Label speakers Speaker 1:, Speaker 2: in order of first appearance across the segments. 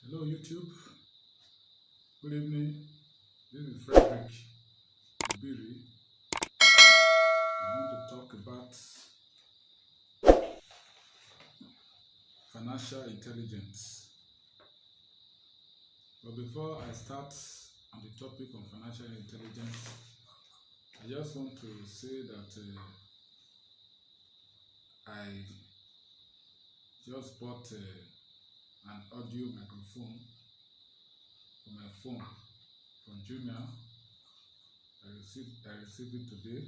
Speaker 1: Hello YouTube, good evening. This is Fredrick Ubiri. I want to talk about financial intelligence. But before I start on the topic of financial intelligence, I just want to say that I just bought an audio microphone for my phone from Jumia. I received it today,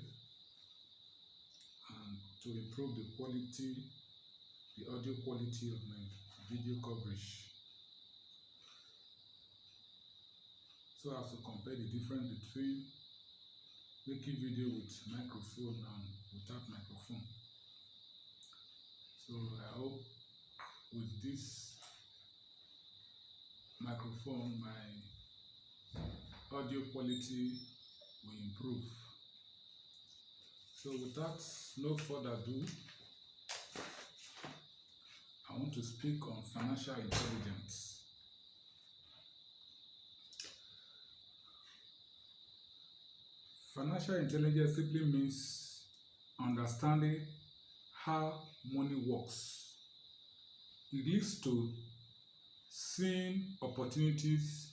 Speaker 1: and to improve the audio quality of my video coverage. So I have to compare the difference between making video with microphone and without microphone. So I hope with this microphone my audio quality will improve. So without no further ado, I want to speak on financial intelligence. Financial intelligence simply means understanding how money works. It leads to seeing opportunities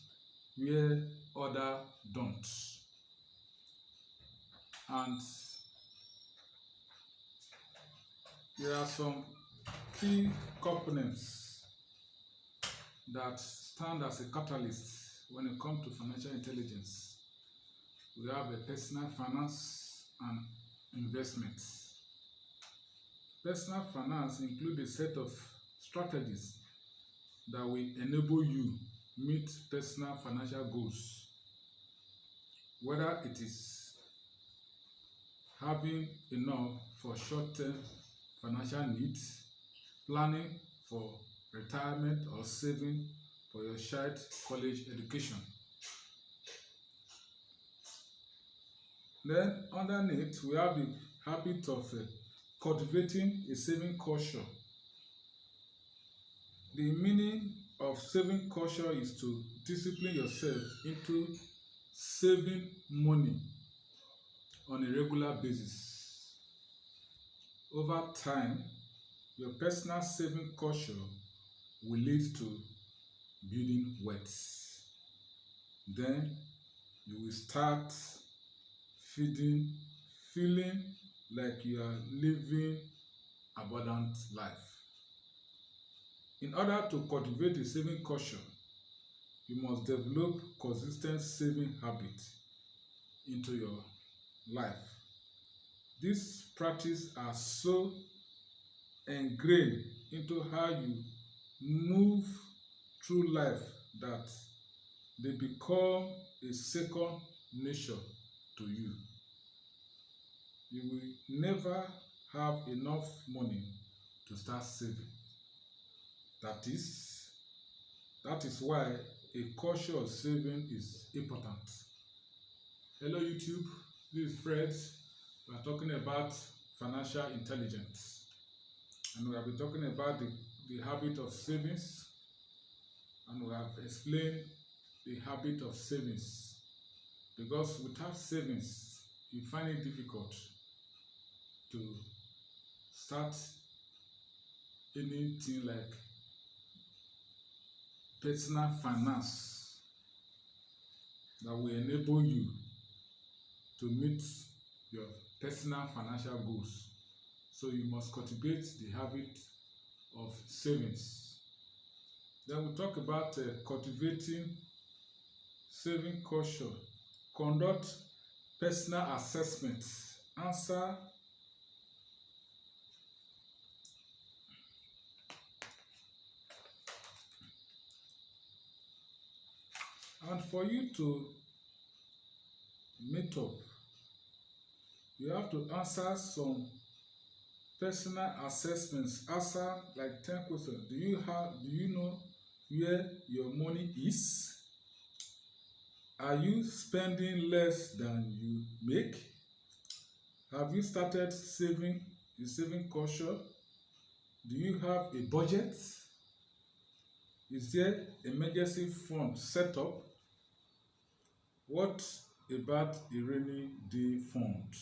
Speaker 1: where others don't. And there are some key components that stand as a catalyst when it comes to financial intelligence. We have a personal finance and investments. Personal finance includes a set of strategies that will enable you meet personal financial goals, whether it is having enough for short-term financial needs, planning for retirement, or saving for your child's college education. Then underneath, we have the habit of cultivating a saving culture. The meaning of saving culture is to discipline yourself into saving money on a regular basis. Over time, your personal saving culture will lead to building wealth. Then you will start feeling like you are living abundant life. In order to cultivate a saving culture, you must develop consistent saving habits into your life. These practices are so ingrained into how you move through life that they become a second nature to you. You will never have enough money to start saving. That is why a culture of saving is important. Hello YouTube, this is Fred. We are talking about financial intelligence, and we have been talking about the habit of savings, and we have explained the habit of savings, because without savings you find it difficult to start anything like personal finance that will enable you to meet your personal financial goals. So you must cultivate the habit of savings. Then we'll talk about cultivating saving culture. Conduct personal assessments. Answer and for you to meet up, you have to answer some personal assessments. Answer like 10 questions. Do you know where your money is? Are you spending less than you make? Have you started saving the saving culture? Do you have a budget? Is there emergency fund set up? What about a rainy day fund?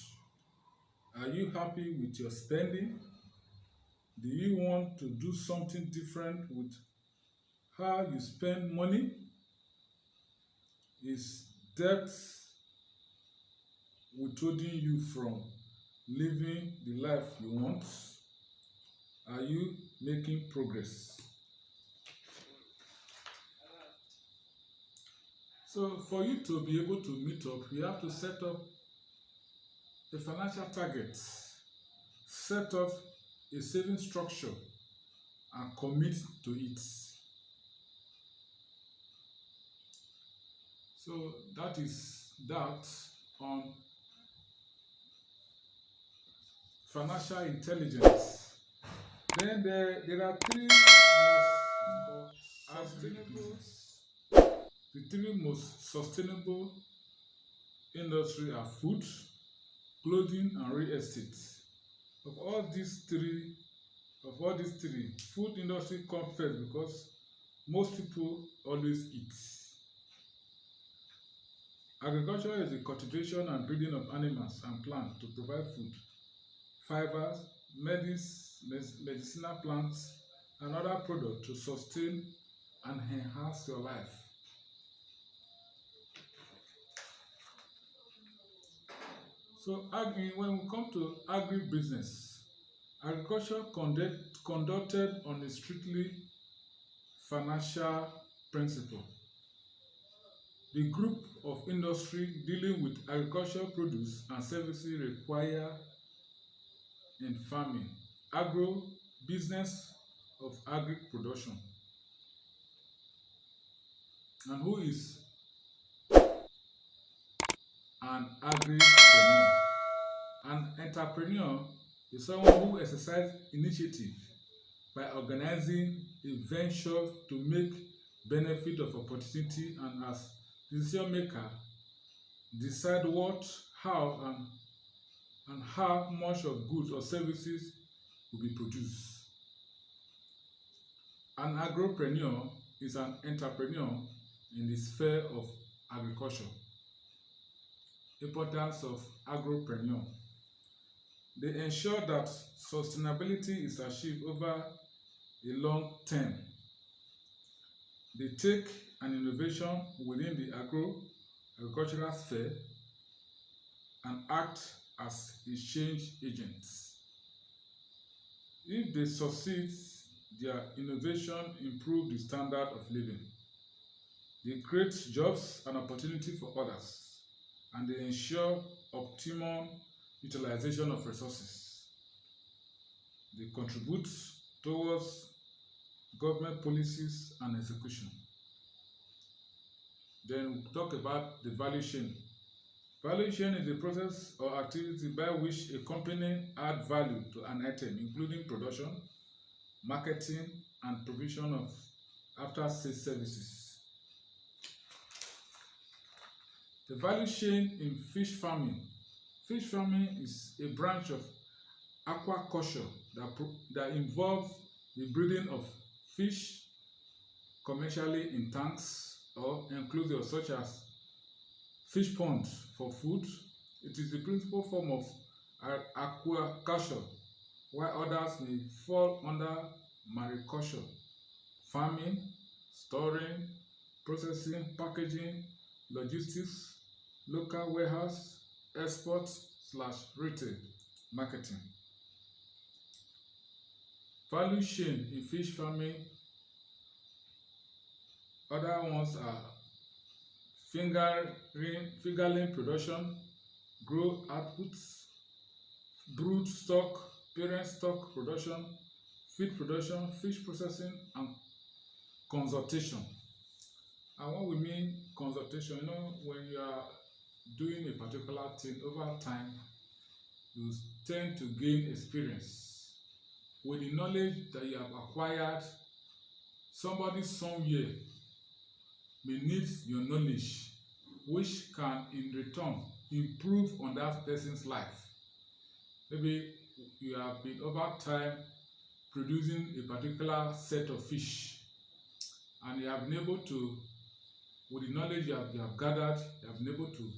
Speaker 1: Are you happy with your spending? Do you want to do something different with how you spend money? Is debt withholding you from living the life you want? Are you making progress? So for you to be able to meet up, you have to set up a financial target, set up a saving structure, and commit to it. So that is that on financial intelligence. Then there are three most sustainable, the three most sustainable industry are food, clothing, and real estate. Of all these three, food industry comes first because most people always eat. Agriculture is the cultivation and breeding of animals and plants to provide food, fibers, medicinal plants, and other products to sustain and enhance your life. So, when we come to agribusiness, agriculture conducted on a strictly financial principle. The group of industry dealing with agricultural produce and services require in farming, agro business of agri production. And who is an agripreneur? An entrepreneur is someone who exercises initiative by organizing a venture to make benefit of opportunity and as decision maker decide what, how, and how much of goods or services will be produced. An agropreneur is an entrepreneur in the sphere of agriculture. Importance of agropreneur. They ensure that sustainability is achieved over a long term. They take an innovation within the agricultural sphere and act as a change agents. If they succeed, their innovation improve the standard of living. They create jobs and opportunity for others, and they ensure optimum utilization of resources. They contribute towards government policies and execution. Then we talk about the value chain. Value chain is the process or activity by which a company adds value to an item, including production, marketing, and provision of after-sales services. The value chain in fish farming. Fish farming is a branch of aquaculture that involves the breeding of fish commercially in tanks or enclosures such as fish ponds for food. It is the principal form of aquaculture, while others may fall under mariculture, farming, storing, processing, packaging, logistics, local warehouse, export/retail, marketing. Value chain in fish farming. Other ones are fingerling production, grow outputs, brood stock, parent stock production, feed production, fish processing, and consultation. And what we mean consultation, when you are doing a particular thing over time, you tend to gain experience. With the knowledge that you have acquired, somebody somewhere may need your knowledge, which can in return improve on that person's life. Maybe you have been over time producing a particular set of fish, and you have been able to, with the knowledge you have gathered, you have been able to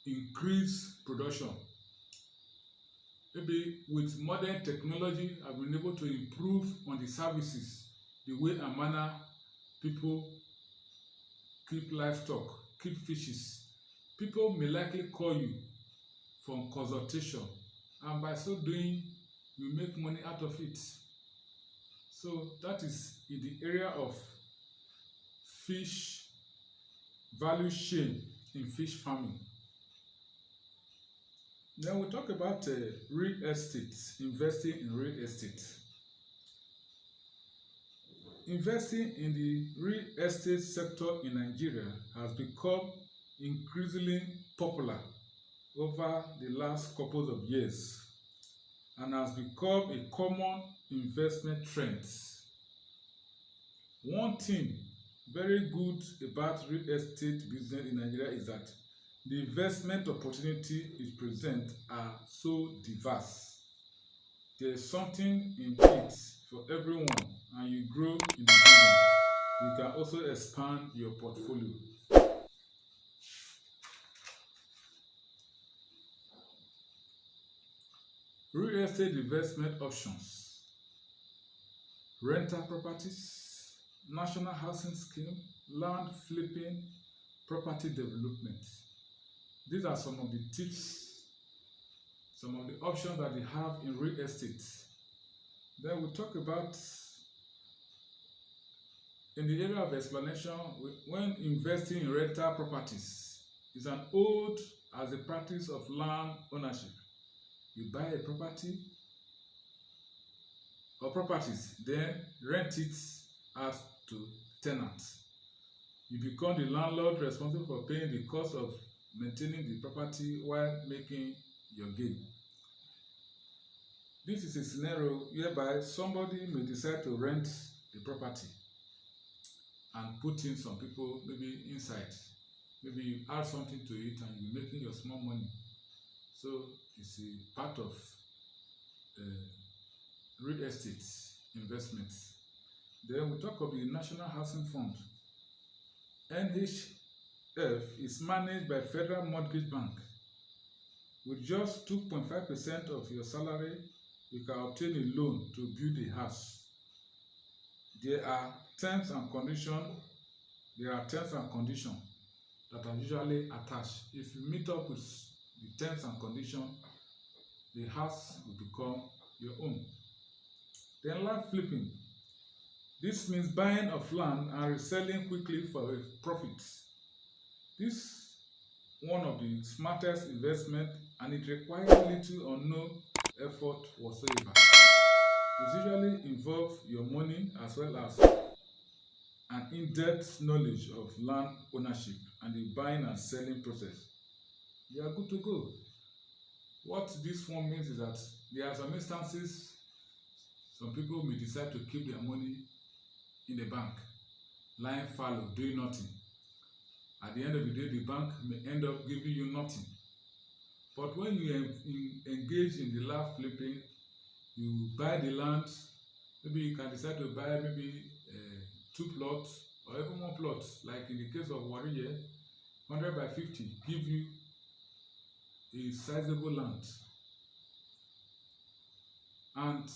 Speaker 1: increase production. Maybe with modern technology, I've been able to improve on the services, the way and manner people keep livestock, keep fishes. People may likely call you for consultation, and by so doing, you make money out of it. So that is in the area of fish value chain in fish farming. Then we talk about real estate, investing in real estate. Investing in the real estate sector in Nigeria has become increasingly popular over the last couple of years and has become a common investment trend. One thing very good about real estate business in Nigeria is that the investment opportunity it presents are so diverse. There is something in it for everyone, and you grow in the business. You can also expand your portfolio. Real estate investment options: rental properties, national housing scheme, land flipping, property development. These are some of the tips, some of the options that they have in real estate. Then we talk about, in the area of explanation, when investing in rental properties is an old as a practice of land ownership. You buy a property or properties, then rent it out to tenants. You become the landlord responsible for paying the cost of maintaining the property while making your gain. This is a scenario whereby somebody may decide to rent the property and put in some people maybe inside. Maybe you add something to it and you're making your small money. So it's a part of real estate investments. Then we talk of the National Housing Fund. NHF is managed by Federal Mortgage Bank. With just 2.5% of your salary, you can obtain a loan to build a house. There are terms and conditions that are usually attached. If you meet up with the terms and conditions, the house will become your own. Then land flipping. This means buying of land and reselling quickly for a profit. This is one of the smartest investments, and it requires little or no effort whatsoever. It usually involves your money as well as an in-depth knowledge of land ownership and the buying and selling process. You are good to go. What this one means is that there are some instances some people may decide to keep their money in the bank, lying fallow, doing nothing. At the end of the day, the bank may end up giving you nothing. But when you engage in the land flipping, you buy the land. Maybe you can decide to buy maybe 2 plots or even 1 plot. Like in the case of Warrior, 100 by 50 give you a sizable land. And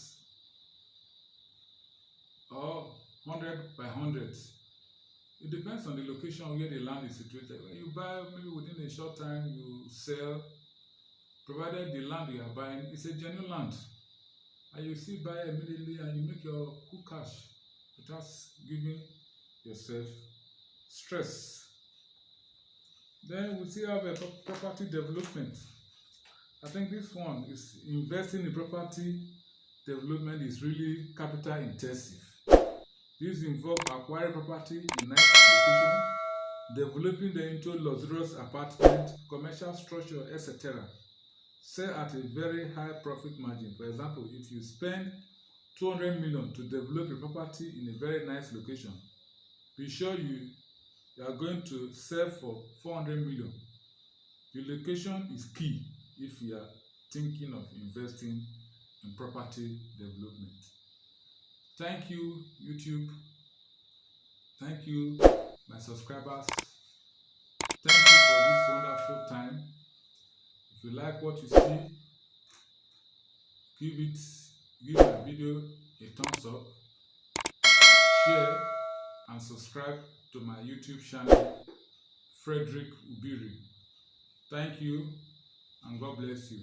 Speaker 1: or 100 by 100. It depends on the location where the land is situated. When you buy, maybe within a short time you sell, provided the land you are buying is a genuine land, and you still buy immediately and you make your cool cash without giving yourself stress. Then we still have a property development. I think this one is investing in property development is really capital intensive. This involves acquiring property in nice location, developing them into luxurious apartment, commercial structure, etc. Sell at a very high profit margin. For example, if you spend 200 million to develop a property in a very nice location, be sure you are going to sell for 400 million. The location is key if you are thinking of investing in property development. Thank you, YouTube. Thank you, my subscribers. Thank you for this wonderful time. If you like what you see, give my video a thumbs up, share, and subscribe to my YouTube channel, Fredrick Ubiri. Thank you, and God bless you.